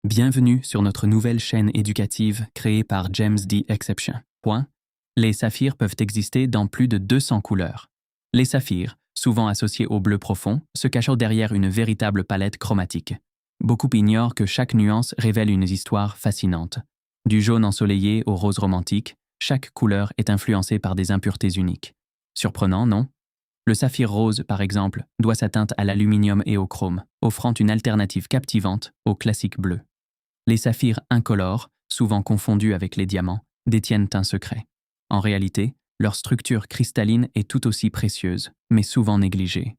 Bienvenue sur notre nouvelle chaîne éducative créée par James D. Exception. Les saphirs peuvent exister dans plus de 200 couleurs. Les saphirs, souvent associés au bleu profond, se cachent derrière une véritable palette chromatique. Beaucoup ignorent que chaque nuance révèle une histoire fascinante. Du jaune ensoleillé au rose romantique, chaque couleur est influencée par des impuretés uniques. Surprenant, non? Le saphir rose, par exemple, doit sa teinte à l'aluminium et au chrome, offrant une alternative captivante au classique bleu. Les saphirs incolores, souvent confondus avec les diamants, détiennent un secret. En réalité, leur structure cristalline est tout aussi précieuse, mais souvent négligée.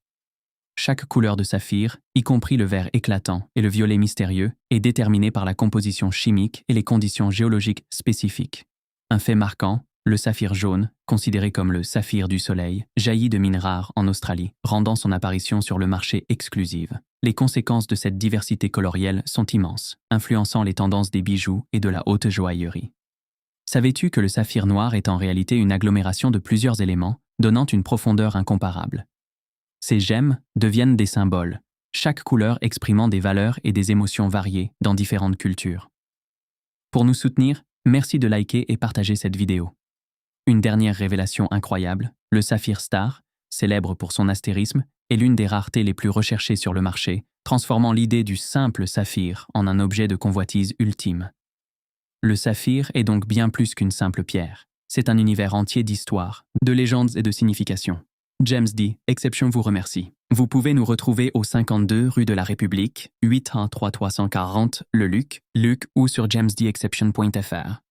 Chaque couleur de saphir, y compris le vert éclatant et le violet mystérieux, est déterminée par la composition chimique et les conditions géologiques spécifiques. Un fait marquant, le saphir jaune, considéré comme le saphir du soleil, jaillit de mines rares en Australie, rendant son apparition sur le marché exclusive. Les conséquences de cette diversité colorielle sont immenses, influençant les tendances des bijoux et de la haute joaillerie. Savais-tu que le saphir noir est en réalité une agglomération de plusieurs éléments, donnant une profondeur incomparable? Ces gemmes deviennent des symboles, chaque couleur exprimant des valeurs et des émotions variées dans différentes cultures. Pour nous soutenir, merci de liker et partager cette vidéo. Une dernière révélation incroyable, le saphir star, célèbre pour son astérisme, est l'une des raretés les plus recherchées sur le marché, transformant l'idée du simple saphir en un objet de convoitise ultime. Le saphir est donc bien plus qu'une simple pierre. C'est un univers entier d'histoires, de légendes et de significations. James D. Exception vous remercie. Vous pouvez nous retrouver au 52 rue de la République, 813 340 Le Luc, ou sur jamesdexception.fr.